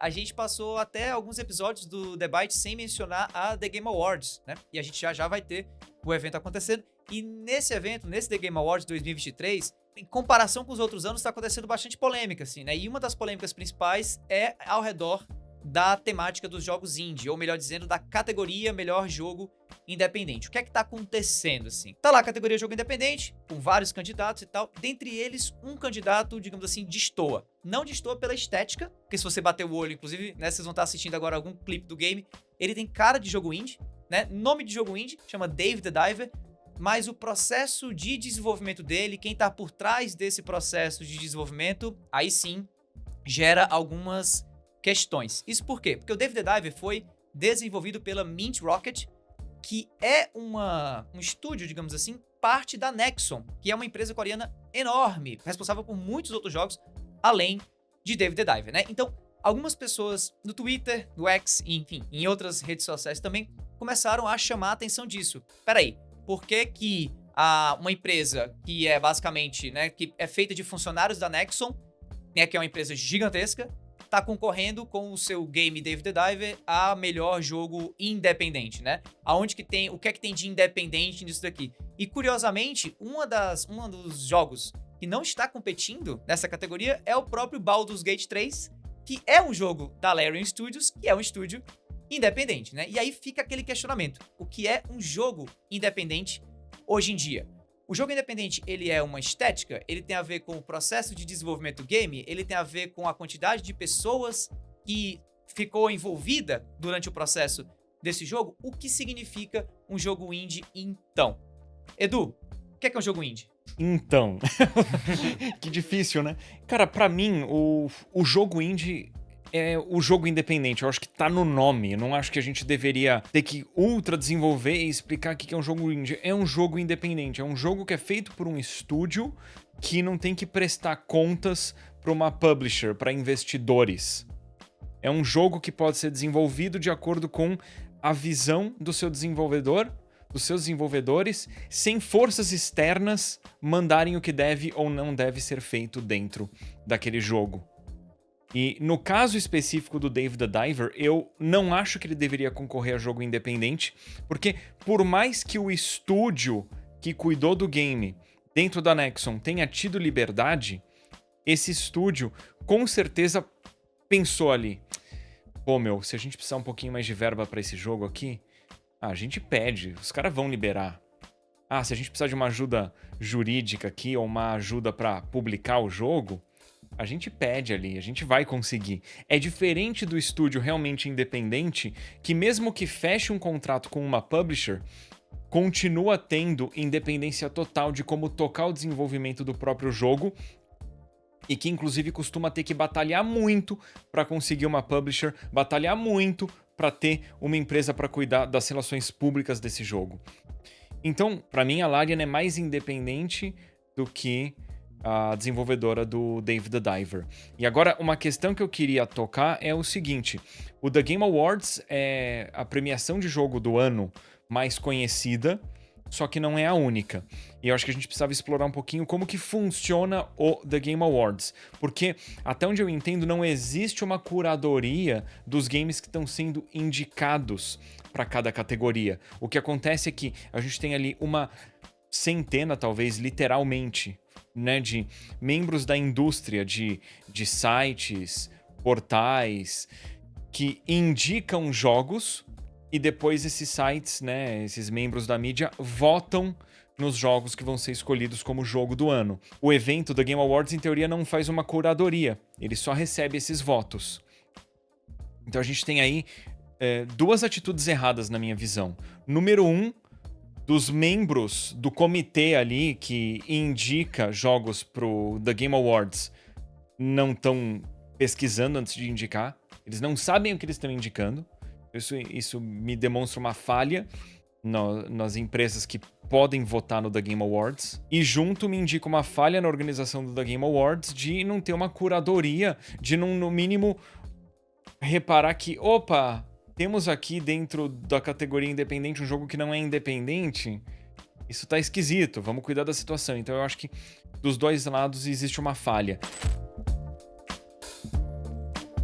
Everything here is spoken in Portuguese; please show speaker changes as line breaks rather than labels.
a gente passou até alguns episódios do The Byte sem mencionar a The Game Awards, né? E a gente já vai ter o evento acontecendo. E nesse evento, nesse The Game Awards 2023, em comparação com os outros anos, está acontecendo bastante polêmica, assim, né? E uma das polêmicas principais é ao redor da temática dos jogos indie, ou melhor dizendo, da categoria melhor jogo independente. O que é que tá acontecendo, assim? Tá lá a categoria jogo independente, com vários candidatos e tal. Dentre eles, um candidato, digamos assim, destoa. Não destoa pela estética, porque se você bater o olho, inclusive, né, vocês vão estar assistindo agora algum clipe do game, ele tem cara de jogo indie, né? Nome de jogo indie, chama Dave the Diver, mas o processo de desenvolvimento dele, quem tá por trás desse processo de desenvolvimento, aí sim, gera algumas questões. Isso por quê? Porque o Dave the Diver foi desenvolvido pela Mint Rocket, que é um estúdio, digamos assim, parte da Nexon, que é uma empresa coreana enorme, responsável por muitos outros jogos, além de Dave the Diver, né? Então, algumas pessoas no Twitter, no X, enfim, em outras redes sociais também, começaram a chamar a atenção disso. Peraí, por que que uma empresa que é basicamente, né, que é feita de funcionários da Nexon, né, que é uma empresa gigantesca, tá concorrendo com o seu game Dave the Diver a melhor jogo independente, né? O que é que tem de independente nisso daqui? E curiosamente, um dos jogos que não está competindo nessa categoria é o próprio Baldur's Gate 3, que é um jogo da Larian Studios, que é um estúdio independente, né? E aí fica aquele questionamento: o que é um jogo independente hoje em dia? O jogo independente, ele é uma estética? Ele tem a ver com o processo de desenvolvimento do game? Ele tem a ver com a quantidade de pessoas que ficou envolvida durante o processo desse jogo? O que significa um jogo indie, então? Edu, o que é um jogo indie?
Então, que difícil, né? Cara, pra mim, o jogo indie é o jogo independente. Eu acho que tá no nome. Eu não acho que a gente deveria ter que ultra desenvolver e explicar o que é um jogo indie. É um jogo independente. É um jogo que é feito por um estúdio que não tem que prestar contas pra uma publisher, pra investidores. É um jogo que pode ser desenvolvido de acordo com a visão do seu desenvolvedor, dos seus desenvolvedores, sem forças externas mandarem o que deve ou não deve ser feito dentro daquele jogo. E no caso específico do Dave the Diver, eu não acho que ele deveria concorrer a jogo independente, porque por mais que o estúdio que cuidou do game dentro da Nexon tenha tido liberdade, esse estúdio com certeza pensou ali: pô, meu, se a gente precisar um pouquinho mais de verba pra esse jogo aqui, a gente pede, os caras vão liberar. Ah, se a gente precisar de uma ajuda jurídica aqui ou uma ajuda pra publicar o jogo, a gente pede ali, a gente vai conseguir. É diferente do estúdio realmente independente, que mesmo que feche um contrato com uma publisher, continua tendo independência total de como tocar o desenvolvimento do próprio jogo, e que inclusive costuma ter que batalhar muito para conseguir uma publisher, batalhar muito para ter uma empresa para cuidar das relações públicas desse jogo. Então, para mim, a Larian é mais independente do que a desenvolvedora do Dave the Diver. E agora, uma questão que eu queria tocar é o seguinte: o The Game Awards é a premiação de jogo do ano mais conhecida, só que não é a única. E eu acho que a gente precisava explorar um pouquinho como que funciona o The Game Awards. Porque, até onde eu entendo, não existe uma curadoria dos games que estão sendo indicados para cada categoria. O que acontece é que a gente tem ali uma centena, talvez, literalmente, né, de membros da indústria, de sites, portais, que indicam jogos, e depois esses sites, né, esses membros da mídia, votam nos jogos que vão ser escolhidos como jogo do ano. O evento da Game Awards, em teoria, não faz uma curadoria, ele só recebe esses votos. Então a gente tem aí duas atitudes erradas na minha visão. Número 1, dos membros do comitê ali que indica jogos pro The Game Awards não estão pesquisando antes de indicar. Eles não sabem o que eles estão indicando. Isso me demonstra uma falha nas empresas que podem votar no The Game Awards. E junto me indica uma falha na organização do The Game Awards de não ter uma curadoria, de não, no mínimo, reparar que, opa, temos aqui dentro da categoria independente um jogo que não é independente. Isso tá esquisito, vamos cuidar da situação. Então eu acho que dos dois lados existe uma falha.